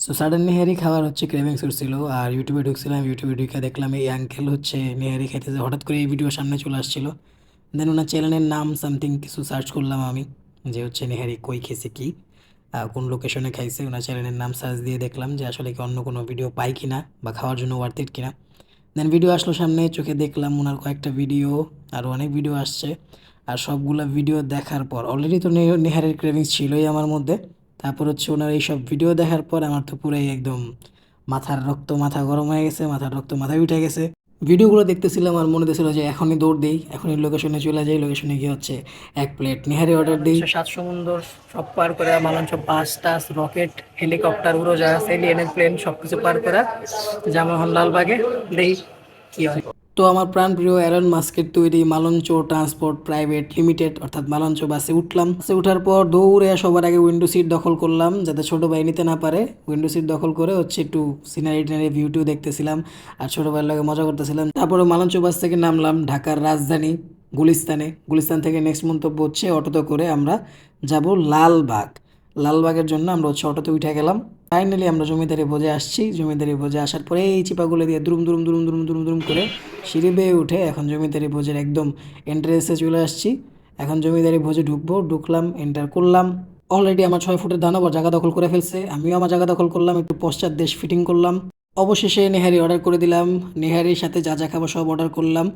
So sudden nihari খাওয়ার হচ্ছে cravings হচ্ছিল, আর ইউটিউবে ঢুকছিলাম। ইউটিউবে ঢুকে দেখলাম এই আঙ্কেল হচ্ছে নেহারি খাইতেছে। হঠাৎ করে এই ভিডিও সামনে চলে আসছিল। দেন ওনার চ্যানেলের নাম সামথিং কিছু সার্চ করলাম আমি, যে হচ্ছে নেহারি কই খেয়েছে কি, কোন লোকেশনে খাইছে। ওনার চ্যানেলের নাম সার্চ দিয়ে দেখলাম যে আসলে কি অন্য কোনো ভিডিও পাই কিনা বা খাওয়ার জন্য ওয়ার্থ ইট কিনা। দেন ভিডিও আসলো সামনে, চোখে দেখলাম ওনার কয়েকটা ভিডিও, আরও অনেক ভিডিও আসছে। আর সবগুলা ভিডিও দেখার পর অলরেডি তো নেহারের ক্রেভিংস ছিলই আমার মধ্যে। তারপর হচ্ছে ওনার এইসব ভিডিও দেখার পর আমার তো পুরাই একদম মাথার রক্ত মাথা গরম হয়ে গেছে, মাথার রক্ত মাথায় উঠে গেছে। ভিডিওগুলো দেখতেছিলাম আর মনে হচ্ছিল যে এখনই দৌড় দিই, এখনই লোকেশনে চলে যাই, লোকেশনে গিয়ে হচ্ছে এক প্লেট নেহারি অর্ডার দিই। সাত সমুদ্র সব পার করে মালঞ্চ, বাস টাস, রকেট, হেলিকপ্টার, উড়োজাহাজ, এলিয়েনের প্লেন সব কিছু পার করে জামা হন লালবাগে দেই কি হয়। তো আমার প্রাণপ্রিয় অ্যারন মাস্কের তৈরি মালঞ্চ ট্রান্সপোর্ট প্রাইভেট লিমিটেড অর্থাৎ মালঞ্চ বাসে উঠলাম। বাসে ওঠার পর দৌড়ে সবার আগে উইন্ডো সিট দখল করলাম, যাতে ছোট ভাই নিতে না পারে। উইন্ডো সিট দখল করে হচ্ছে একটু সিনারি টিনারি ভিউ টিউ দেখতেছিলাম আর ছোট ভাইয়ের লগে মজা করতেছিলাম। তারপরে মালঞ্চ বাস থেকে নামলাম ঢাকার রাজধানী গুলিস্তানে। গুলিস্তান থেকে নেক্সট মন্তব্য হচ্ছে অটোতে করে আমরা যাব লালবাগ। লালবাগের জন্য আমরা হচ্ছে অটোতে উঠে গেলাম। ফাইনালি আমরা জমিদারি ভোজে আসছি। জমিদারি ভোজে আসার পরে এই চিপাগুলো দিয়ে দুরুম দুরুম দুরুম দুরুম দুরুম দুরুম করে সিঁড়ি বেয়ে উঠে এখন জমিদারি ভোজের একদম এন্ট্রেন্সে চলে আসছি। এখন জমিদারি ভোজে ঢুকবো, ঢুকলাম, এন্টার করলাম। অলরেডি আমার 6 ফুটের দানব জায়গা দখল করে ফেলছে, আমিও আমার জায়গা দখল করলাম, একটু পশ্চাৎ দেশ ফিটিং করলাম। অবশেষে নেহারি অর্ডার করে দিলাম। নেহারির সাথে যা যা খাবো সব অর্ডার করলাম।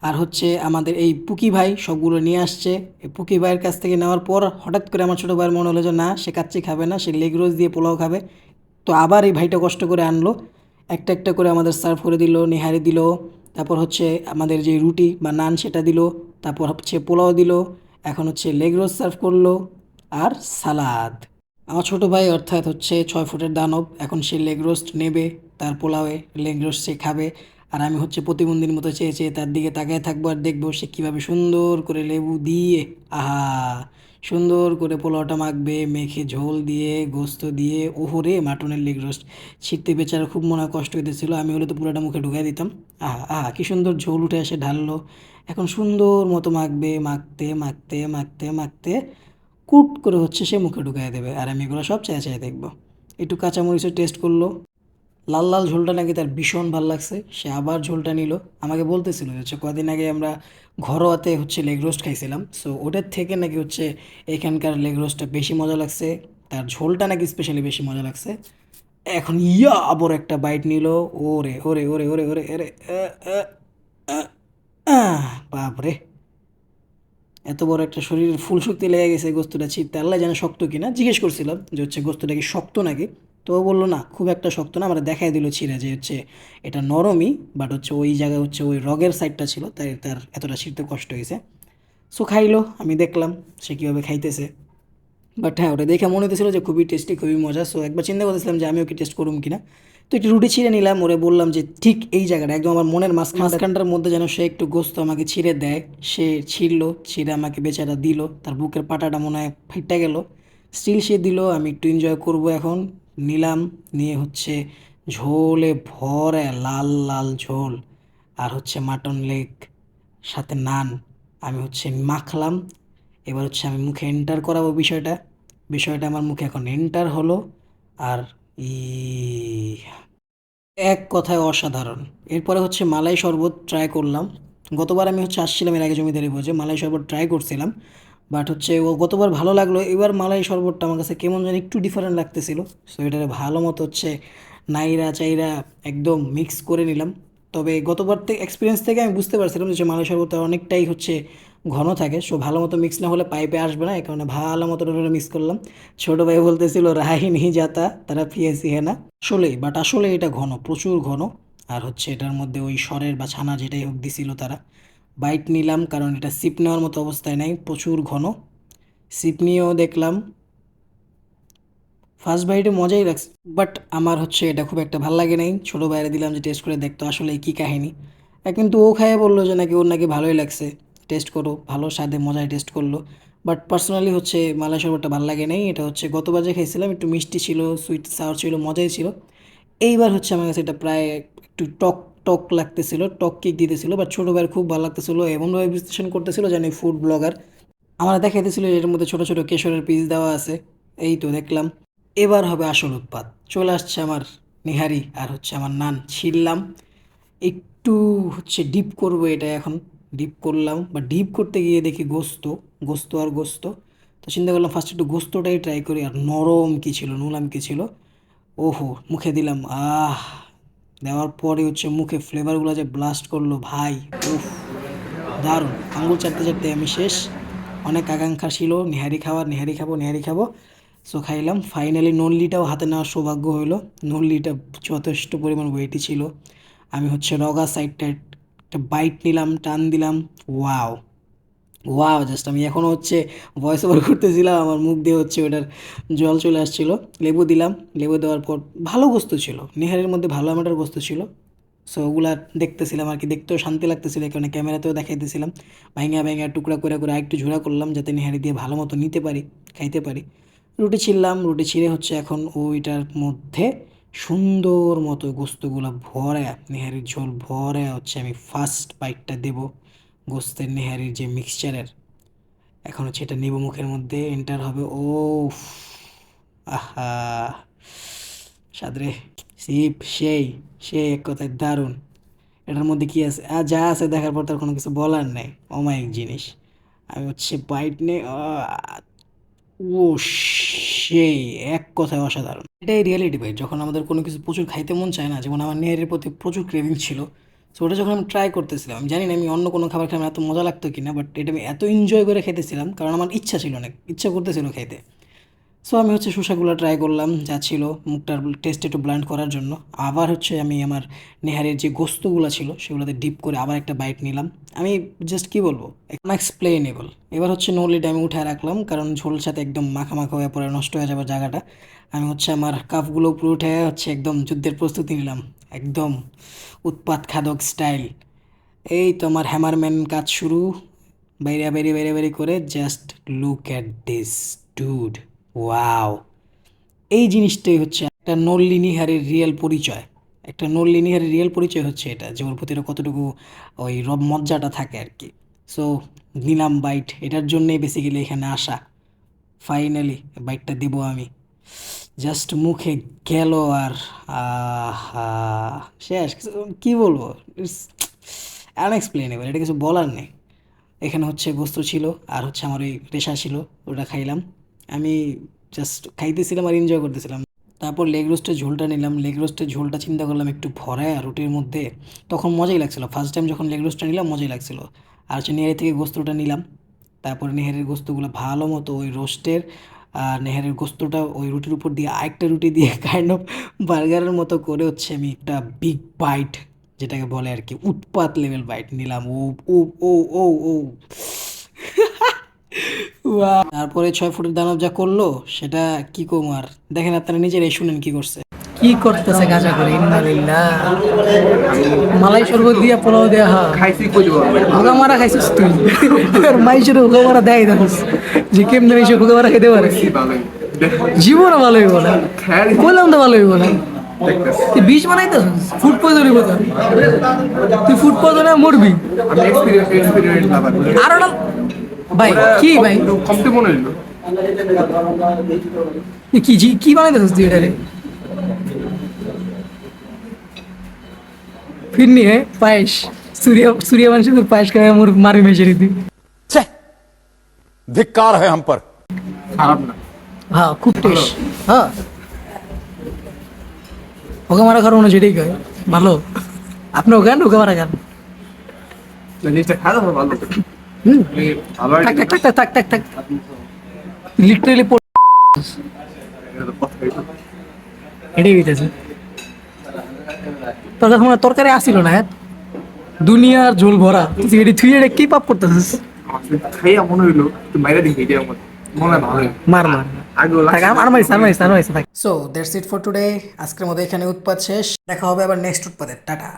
আর হচ্ছে আমাদের এই পুকি ভাই সবগুলো নিয়ে আসছে। এই পুকি ভাইয়ের কাছ থেকে নেওয়ার পর হঠাৎ করে আমার ছোটো ভাইয়ের মনে হলো যে না, সে কাচ্চি খাবে না, সে লেগ রোজ দিয়ে পোলাও খাবে। তো আবার এই ভাইটা কষ্ট করে আনলো, একটা একটা করে আমাদের সার্ভ করে দিল, নেহারি দিল, তারপর হচ্ছে আমাদের যে রুটি বা নান সেটা দিল, তারপর হচ্ছে পোলাও দিল, এখন হচ্ছে লেগ রোজ সার্ভ করলো আর সালাদ। আমার ছোট ভাই অর্থাৎ হচ্ছে 6 ফুটের দানব, এখন সে লেগ রোস্ট নেবে, তার পোলাওয়ে লেগ রোস্ট সে খাবে। আর আমি হচ্ছে প্রতিবন্ধীর মতো চেয়ে চেয়ে তার দিকে তাকায় থাকবো আর দেখবো সে কীভাবে সুন্দর করে লেবু দিয়ে, আহা, সুন্দর করে পোলাওটা মাখবে, মেখে ঝোল দিয়ে গোস্ত দিয়ে। ওহরে মাটনের লেগ রোস্ট ছিঁড়তে বেচারা খুব মনে হয় কষ্ট হইতেছিল, আমি হলে তো পুরোটা মুখে ঢুকাই দিতাম। আহা আহা, কি সুন্দর ঝোল উঠে এসে ঢাললো। এখন সুন্দর মতো মাখবে, মাখতে মাখতে মাখতে মাখতে কুট করে হচ্ছে সে মুখে ঢুকাই দেবে, আর আমি এগুলো সব চেয়ে চেয়ে দেখবো। একটু কাঁচামরিচের টেস্ট করলো, লাল লাল ঝোলটা নাকি তার ভীষণ ভালো লাগছে, সে আবার ঝোলটা নিল। আমাকে বলতেছিল যে হচ্ছে কদিন আগে আমরা ঘরোয়াতে হচ্ছে লেগ রোস্ট খাইছিলাম, সো ওটার থেকে নাকি হচ্ছে এখানকার লেগ রোস্টটা বেশি মজা লাগছে, তার ঝোলটা নাকি স্পেশালি বেশি মজা লাগছে। এখন ইয়া আবার একটা বাইট নিল। ওরে ওরে ওরে ওরে ওরে ওরে, বাপরে, এত বড় একটা শরীরের ফুল শক্তি লেগে গেছে গোস্তটা ছিঁড়তে। আল্লাহ জানে শক্ত কিনা, জিজ্ঞেস করছিলাম যে হচ্ছে গোস্তটা কি শক্ত নাকি, তো ও বললো না খুব একটা শক্ত না। আমরা দেখাই দিল ছিঁড়ে যে হচ্ছে এটা নরমই, বাট হচ্ছে ওই জায়গায় হচ্ছে ওই রগের সাইডটা ছিল, তাই তার এতটা ছিঁড়তে কষ্ট হয়েছে। সো খাইলো, আমি দেখলাম সে কীভাবে খাইতেছে। বাট হ্যাঁ, ওটা দেখে মনে হতেছিল যে খুবই টেস্টি, খুবই মজা। সো একবার চিন্তা করতেছিলাম যে আমিও কি টেস্ট করুম কিনা। তো একটু রুটি ছিঁড়ে নিলাম, ওরে বললাম যে ঠিক এই জায়গাটা একদম আমার মনের মাঝখানটার মধ্যে যেন সে একটু গোস্ত আমাকে ছিঁড়ে দেয়। সে ছিঁড়লো, ছিঁড়ে আমাকে বেচারা দিল, তার বুকের পাটাটা মনে হয় ফাইটা গেল। স্টিল সে দিল, আমি একটু এনজয় করব এখন। নিলাম, নিয়ে হচ্ছে ঝোলে ভরে লাল লাল ঝোল আর হচ্ছে মাটন লেগ সাথে নান আমি হচ্ছে মাখলাম। এবার হচ্ছে আমি মুখে এন্টার করাবো বিষয়টা। বিষয়টা আমার মুখে এখন এন্টার হলো। আর ই এক কথায় অসাধারণ। এরপরে হচ্ছে মালাই শরবত ট্রাই করলাম। গতবার আমি হচ্ছে আসছিলাম এর আগে জমিদারি ভোজে, মালাই শরবত ট্রাই করছিলাম, বাট হচ্ছে ও গতবার ভালো লাগলো, এবার মালাই শরবতটা আমার কাছে কেমন যেন একটু ডিফারেন্ট লাগতেছিল। সো এটারে ভালো মতো হচ্ছে নাইরা চাইরা একদম মিক্স করে নিলাম। তবে গতবার থেকে এক্সপিরিয়েন্স থেকে আমি বুঝতে পারছিলাম যে মালাই শরবতটা অনেকটাই হচ্ছে ঘন থাকে, সো ভালো মতো মিক্স না হলে পাইপে আসবে না, এই কারণে ভালো মতো মিক্স করলাম। ছোটো ভাই বলতেছিল রাহি নিহি যাতা তারা পিয়েছি হ্যাঁ না, আসলেই, বাট আসলে এটা ঘন, প্রচুর ঘন। আর হচ্ছে এটার মধ্যে ওই সরের বা ছানা যেটাই হোক দিছিল তারা। বাইট নিলাম কারণ এটা সিপ নেওয়ার মতো অবস্থায় নাই, প্রচুর ঘন। সিপ নিয়েও দেখলাম, ফার্স্ট বাইটে মজাই লাগছে, বাট আমার হচ্ছে এটা খুব একটা ভালো লাগে নাই। ছোটো বাইরে দিলাম যে টেস্ট করে দেখতো আসলে কী কাহিনী। কিন্তু ও খাইয়ে বললো যে নাকি ওর নাকি ভালোই লাগছে, টেস্ট করো, ভালো স্বাদে মজায় টেস্ট করলো। বাট পার্সোনালি হচ্ছে মালাই শরবতটা ভালো লাগে নাই। এটা হচ্ছে গতবার যে খাইছিলাম একটু মিষ্টি ছিল, সুইট সাওয়ার ছিল, মজাই ছিল। এইবার হচ্ছে আমার কাছে এটা প্রায় একটু টক টক লাগতেছিল, টক কেক দিতেছিল, বাট ছোটো ভাইয়ের খুব ভালো লাগতেছিল, এমনভাবে বিশ্লেষণ করতেছিল যেন ফুড ব্লগার। আমার দেখাইতেছিল এর মধ্যে ছোটো ছোটো কেশরের পিস দেওয়া আছে। এই তো দেখলাম, এবার হবে আসল উৎপাত। চলে আসছে আমার নেহারি আর হচ্ছে আমার নান ছিললাম, একটু হচ্ছে ডিপ করব এটা এখন। ডিপ করলাম, বা ডিপ করতে গিয়ে দেখি গোস্ত, গোস্ত আর গোস্ত। তো চিন্তা করলাম ফার্স্ট একটু গোস্তটাই ট্রাই করি। আর নরম কি ছিল, নুলাম কি ছিল, ওহো মুখে দিলাম, দেওয়ার পরে হচ্ছে মুখে ফ্লেভারগুলো যে ব্লাস্ট করলো ভাই, উফ দারুণ। আঙ্গুল চাটতে চাটতে আমি শেষ। অনেক আকাঙ্ক্ষা ছিল নেহারি খাওয়ার, নেহারি খাবো নেহারি খাবো। সো খাইলাম ফাইনালি। নল্লিটাও হাতে নেওয়ার সৌভাগ্য হইলো। নল্লিটা যথেষ্ট পরিমাণ ওয়েটি ছিল। আমি হচ্ছে রগা সাইডটা একটা বাইট নিলাম, টান দিলাম। ওয়াও ওয়াও, জাস্ট আমি এখনও হচ্ছে ভয়েস ওভার করতেছিলাম, আমার মুখ দিয়ে হচ্ছে ওটার জল চলে আসছিল। লেবু দিলাম, লেবু দেওয়ার পর ভালো গোস্ত ছিল, নেহারের মধ্যে ভালো আমাটার গোস্ত ছিল। সো ওগুলা দেখতেছিলাম আর কি, দেখতেও শান্তি লাগতেছিল, এই কারণে ক্যামেরাতেও দেখাইতেছিলাম। ভাইঙা ভাইঙা টুকরা করে করে আরেকটু ঝোড়া করলাম, যাতে নেহারি দিয়ে ভালো মতো নিতে পারি, খাইতে পারি। রুটি ছিললাম, রুটি ছিঁড়ে হচ্ছে এখন ওইটার মধ্যে সুন্দর মতো গোস্তগুলো ভরে, নেহারির ঝোল ভরে হচ্ছে আমি ফার্স্ট বাইটটা দেব গোস্তের নেহারির যে মিক্সচারের। এখন হচ্ছে এটা নেব, মুখের মধ্যে এন্টার হবে। ও আহা, সাদরে সিপ সেই, সেই এক কথায় দারুণ। এটার মধ্যে কি আছে, যা আছে দেখার পর তার কোনো কিছু বলার নাই, অমায়িক জিনিস। আমি হচ্ছে বাইট নে, ও সেই, এক কথায় অসাধারণ। এটাই রিয়েলিটি ভাই, যখন আমাদের কোনো কিছু প্রচুর খাইতে মন চায় না, যেমন আমার নেহারির প্রতি প্রচুর ক্রেভিং ছিল। সো ওটা যখন আমি ট্রাই করতেছিলাম, আমি জানি না আমি অন্য কোনো খাবার খেলে আমার এত মজা লাগতো কিনা, বাট এটা আমি এত এনজয় করে খেতেছিলাম কারণ আমার ইচ্ছা ছিল, অনেক ইচ্ছা করতেছিল খাইতে। সো আমি হচ্ছে শসাগুলো ট্রাই করলাম, যা ছিল মুখটার টেস্ট একটু ব্লান্ড করার জন্য। আবার হচ্ছে আমি আমার নেহারের যে গোস্তগুলো ছিল সেগুলোতে ডিপ করে আবার একটা বাইট নিলাম। আমি জাস্ট কি বলবো, আনএক্সপ্লেনেবল। এবার হচ্ছে নলিটা আমি উঠে রাখলাম, কারণ ঝোলের সাথে একদম মাখা মাখা হয়ে পরে নষ্ট হয়ে যাবে জায়গাটা। আমি হচ্ছে আমার কাপগুলো উপরে উঠে হচ্ছে একদম যুদ্ধের প্রস্তুতি নিলাম, একদম উৎপাত খাদক স্টাইল। এই তো আমার হ্যামারম্যান কাজ শুরু, বাইরে বাইরে বাইরে বাইরে করে। Just look at this dude, wow. এই জিনিসটাই হচ্ছে একটা নলিনীহারের রিয়েল পরিচয়। একটা নলিনীহারের রিয়েল পরিচয় হচ্ছে এটা, যে ওর প্রতি কতটুকু ওই রব মজ্জাটা থাকে আর কি। সো নিলাম বাইট, এটার জন্যই বেসিক্যালি এখানে আসা। ফাইনালি বাইটটা দিব আমি, জাস্ট মুখে গেল আর আহা, শেষ। কি বলবো, ইটস আনএক্সপ্লেনেবল, এটা কিছু বলার নেই। এখানে হচ্ছে গোস্ত ছিল আর হচ্ছে আমার ওই রেশা ছিল, ওটা খাইলাম। আমি জাস্ট খাইতেছিলাম আর এনজয় করতেছিলাম। তারপর লেগ রোস্টের ঝোলটা নিলাম, লেগ রোস্টের ঝোলটা চিন্তা করলাম একটু ভরে আর রুটির মধ্যে, তখন মজাই লাগছিলো। ফার্স্ট টাইম যখন লেগ রোস্টটা নিলাম মজাই লাগছিলো। আর হচ্ছে নেহারি থেকে গোস্তটা নিলাম, তারপরে নেহারের গোস্তগুলো ভালো মতো ওই রোস্টের আর নেহারের গোস্তটা ওই রুটির উপর দিয়ে আরেকটা রুটি দিয়ে কাইন্ড অফ বার্গারের মতো করে হচ্ছে আমি একটা বিগ বাইট, যেটাকে বলে আর কি উৎপাত লেভেল বাইট নিলাম। ও ও ও ও ও তারপরে 6 ফুটের দানব যা করলো সেটা কি কুমার, দেখেন আপনারা নিজেরাই শুনেন কি করছে। কি করতেছে গাঁজা করে, ইন্নালিল্লাহ। মালাই শরবত দিয়া পোলাও দেয়া, হ্যাঁ খাইছি, কই দিব হুগা মারা খাইছিস তুই, আর মাইশের হুগা মারা দেয় দেখোস যে কেমনে এসে হুগা মারা খেতে পারে, জীবনও ভালো হইব না, বললাম তো ভালো হইব না। তুই বিষ বানাইতেছ, ফুড পয়জন হইব তোর, তুই ফুড পয়জনে মরবি। আরো না ভাই, কি ভাই কমতে মনে হইলো, কি কি বানাইতেছিস তুই এটারে? ফিরনি হ্যাঁ পায়েস, सूर्य वंशी तो पायस का मोर मारी में चली थी। धिक्कार है हम पर। हाँ खूब टेस्ट, हाँ ওকে মারা খারো না যেটাই কয় ভালো। আপনি ওখান ওকে মারা খান, থাক থাক থাক থাক থাক থাক, লিটারেলি এটাই হইতেছে। তোর কাছে মনে তরকারি আসিল না, হ্যাঁ দুনিয়ার ঝোল ভরা, তুই এটি থুই এটা কি পাপ করতেছিস? খাইয়া মনে হইলো তুই মাইরা দিবি, এটা মনে ভালো মার মার আর মারিস আর মারিস আর মারিস। So that's it for today, আজকের মতো এখানে উৎপাত শেষ, দেখা হবে আবার নেক্সট উৎপাদের, টাটা।